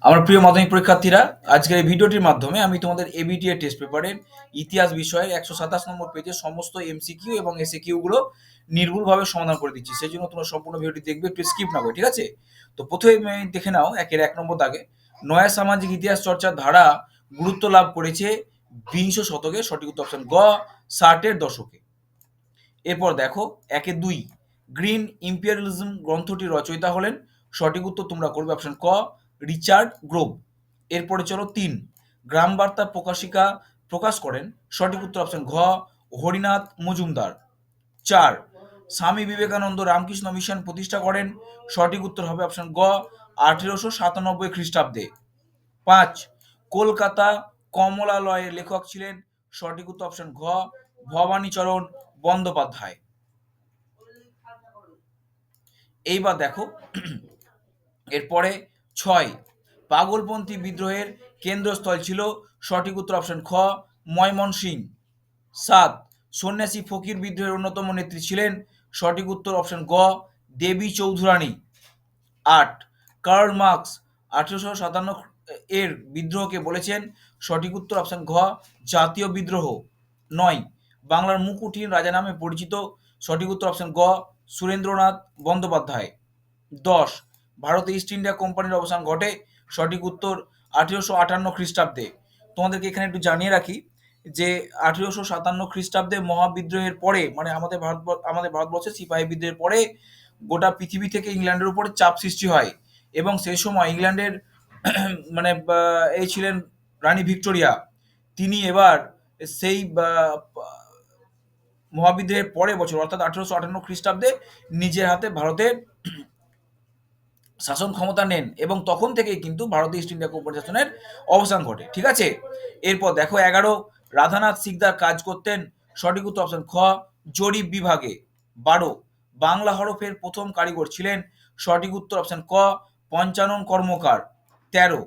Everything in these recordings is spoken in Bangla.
আমার প্রিয় মাধ্যমিক পরীক্ষার্থীরা, আজকের এই ভিডিওটির মাধ্যমে আমি তোমাদের এবিটিএ টেস্ট পেপারের ইতিহাস বিষয়ের 127 নম্বর পেজের সমস্ত এমসিকিউ এবং এসএকিউ গুলো নির্ভুলভাবে সমাধান করে দিচ্ছি। সেই জন্য তোমরা সম্পূর্ণ ভিডিওটি দেখবে, একটু স্কিপ না করে, ঠিক আছে? তো প্রথমে দেখে নাও একের 1 নম্বর দাগে, নয়া সামাজিক ইতিহাস চর্চার ধারা গুরুত্ব লাভ করেছে বিংশ শতকে। সঠিক উত্তর অপশন গ, 60-এর দশকে। এরপর দেখো 1-2, গ্রিন ইম্পেরিয়ালিজম গ্রন্থটির রচয়িতা হলেন। সঠিক উত্তর তোমরা করবে অপশন ক, রিচার্ড গ্রোভ। এরপরে চলো 3, গ্রাম বার্তা প্রকাশিকা প্রকাশ করেন। সঠিক উত্তর অপশন ঘ, হরিনাথ মজুমদার। 4, স্বামী বিবেকানন্দ রামকৃষ্ণ মিশন প্রতিষ্ঠা করেন। সঠিক উত্তর হবে অপশন গ, 1897 খ্রিস্টাব্দে। 5, কলকাতা কমলালয়ের লেখক ছিলেন। সঠিক উত্তর অপশন ঘ, ভবানীচরণ বন্দ্যোপাধ্যায়। এইবার দেখো এরপরে 6, পাগলপন্থী বিদ্রোহের কেন্দ্রস্থল ছিল। সঠিক উত্তর অপশন খ, ময়মনসিংহ। 7, সন্ন্যাসী ফকির বিদ্রোহের অন্যতম নেত্রী ছিলেন। সঠিক উত্তর অপশন গ, দেবী চৌধুরানী। 8, কার্ল মার্কস 1857 এর বিদ্রোহকে বলেছেন। সঠিক উত্তর অপশন ঘ, জাতীয় বিদ্রোহ। 9, বাংলার মুকুটহীন রাজা নামে পরিচিত। সঠিক উত্তর অপশন গ, সুরেন্দ্রনাথ বন্দ্যোপাধ্যায়। 10, ভারতে ইস্ট ইন্ডিয়া কোম্পানির অবসান ঘটে। সঠিক উত্তর 1858 খ্রিস্টাব্দে। তোমাদেরকে এখানে একটু জানিয়ে রাখি যে 1857 খ্রিস্টাব্দে মহাবিদ্রোহের পরে, মানে আমাদের ভারতবর্ষের সিপাহী বিদ্রোহের পরে গোটা পৃথিবী থেকে ইংল্যান্ডের উপরে চাপ সৃষ্টি হয়, এবং সেই সময় ইংল্যান্ডের মানে এই ছিলেন রানী ভিক্টোরিয়া। তিনি এবার সেই মহাবিদ্রোহের পরের বছর অর্থাৎ 1858 খ্রিস্টাব্দে নিজের হাতে ভারতের শাসন ক্ষমতা নেন, এবং তখন থেকেই কিন্তু ভারতীয় ইস্ট ইন্ডিয়া কোম্পানি শাসনের অবসান ঘটে, ঠিক আছে? এরপর দেখো 11, রাধানাথ সিকদার কাজ করতেন। সঠিক উত্তর অপশন খ, জরিপ বিভাগে। 12, বাংলা হরফের প্রথম কারিগর ছিলেন। সঠিক উত্তর অপশন ক, পঞ্চানন কর্মকার। 13,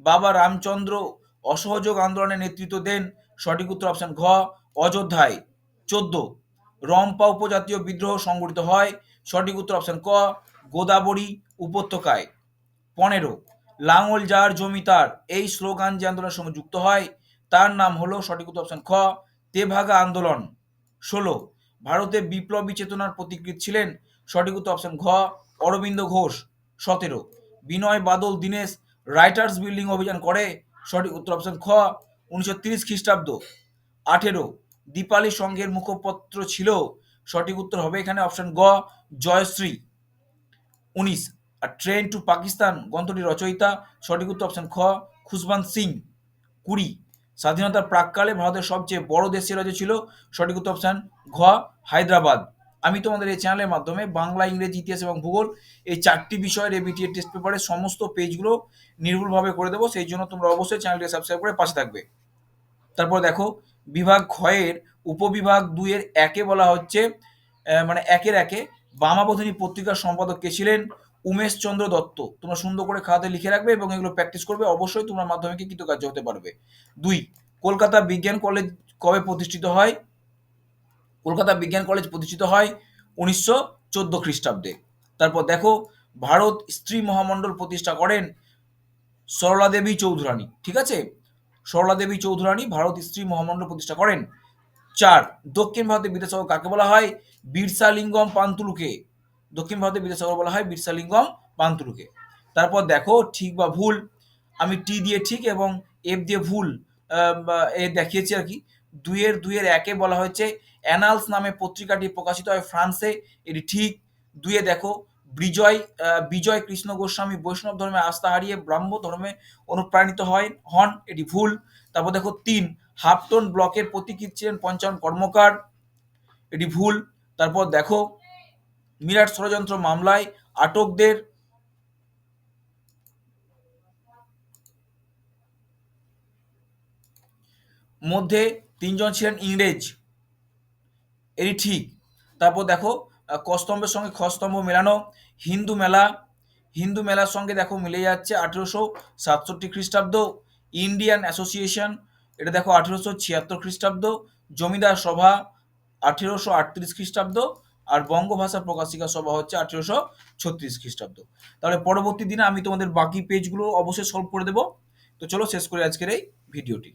বাবা রামচন্দ্র অসহযোগ আন্দোলনের নেতৃত্ব দেন। সঠিক উত্তর অপশন ঘ, অযোধ্যায়। 14, রম্পা উপজাতীয় বিদ্রোহ সংগঠিত হয়। সঠিক উত্তর অপশন ক, গোদাবরী উপত্যকায়। 15, লাঙল যার জমি তার, এই স্লোগান যে আন্দোলনের সঙ্গে যুক্ত হয় তার নাম হলো। সঠিক উত্তর অপশন খ, তেভাগা আন্দোলন। 16, ভারতে বিপ্লবী চেতনার প্রতিকৃত ছিলেন। সঠিক উত্তর অপশন ঘ, অরবিন্দ ঘোষ। 17, বিনয় বাদল দীনেশ রাইটার্স বিল্ডিং অভিযান করে। সঠিক উত্তর অপশন খ, 1930 খ্রিস্টাব্দ। 18, দীপালি সংঘের মুখপত্র ছিল। সঠিক উত্তর হবে এখানে অপশন গ, জয়শ্রী। 19, ট্রেন টু পাকিস্তান গ্রন্থটির রচয়িতা। সঠিক উত্তর অপশন খ, খুশবন্ত সিং। 20, স্বাধীনতার প্রাককালে ভারতের সবচেয়ে বড় দেশীয় রাজ্য ছিল। সঠিক উত্তর অপশন ঘ, হায়দ্রাবাদ। আমি তোমাদের এই চ্যানেলের মাধ্যমে বাংলা, ইংরেজি, ইতিহাস এবং ভূগোল এই 4টি বিষয়ের এবিটিএ টেস্ট পেপারের সমস্ত পেজগুলো নির্ভুলভাবে করে দেবো। সেই জন্য তোমরা অবশ্যই চ্যানেলটি সাবস্ক্রাইব করে পাশে থাকবে। তারপর দেখো বিভাগ ক্ষয়ের উপবিভাগ 2-এর 1-এ বলা হচ্ছে, মানে 1-এ বামাবোধিনী পত্রিকার সম্পাদক কে ছিলেন? উমেশ চন্দ্র দত্ত। তোমরা সুন্দর করে খাতাতে লিখে রাখবে এবং এগুলো প্র্যাকটিস করবে, অবশ্যই তোমরা মাধ্যমিকে কৃতকার্য হতে পারবে। 2, কলকাতা বিজ্ঞান কলেজ কবে প্রতিষ্ঠিত হয়? কলকাতা বিজ্ঞান কলেজ প্রতিষ্ঠিত হয় 1914 খ্রিস্টাব্দে। তারপর দেখো ভারত স্ত্রী মহামণ্ডল প্রতিষ্ঠা করেন সরলা দেবী চৌধুরানী, ঠিক আছে? সরলা দেবী চৌধুরানী ভারত স্ত্রী মহামণ্ডল প্রতিষ্ঠা করেন। 4, দক্ষিণ ভারতের বিদ্যাসাগর কাকে বলা হয়? বিরসালিঙ্গম পান্তুলুকে। দক্ষিণ ভারতের বিদ্যাসাগর বলা হয় বিরসালিঙ্গম পান্তুলুকে। তারপর দেখো ঠিক বা ভুল, আমি টি দিয়ে ঠিক এবং এফ দিয়ে ভুল এ দেখিয়েছি আর কি। 2-এর 1-এ বলা হয়েছে অ্যানালস নামে পত্রিকাটি প্রকাশিত হয় ফ্রান্সে, এটি ঠিক। 2-এ দেখো বিজয় কৃষ্ণ গোস্বামী বৈষ্ণব ধর্মে আস্থা হারিয়ে ব্রাহ্ম ধর্মে অনুপ্রাণিত হন, এটি ভুল। তারপর দেখো 3, হাফটন ব্লকের প্রতীকী ছিলেন পঞ্চানন কর্মকার, এটি ভুল। তারপর দেখো মিরাট ষড়যন্ত্র মামলায় আটকদের মধ্যে 3 জন ছিলেন ইংরেজ, এটি ঠিক। তারপর দেখো কস্তম্ভের সঙ্গে খস্তম্ভ মেলানো। হিন্দু মেলার সঙ্গে দেখো মিলে যাচ্ছে 1867 খ্রিস্টাব্দ। ইন্ডিয়ান অ্যাসোসিয়েশন, এটা দেখো 1876 খ্রিস্টাব্দ। জমিদার সভা 1838 খ্রিস্টাব্দ। আর বঙ্গভাষা প্রকাশিকা সভা হচ্ছে 1836 খ্রিস্টাব্দ। তাহলে পরবর্তী দিনে আমি তোমাদের বাকি পেজগুলো অবশ্যই সলভ করে দেবো। তো চলো শেষ করি আজকের এই ভিডিওটি।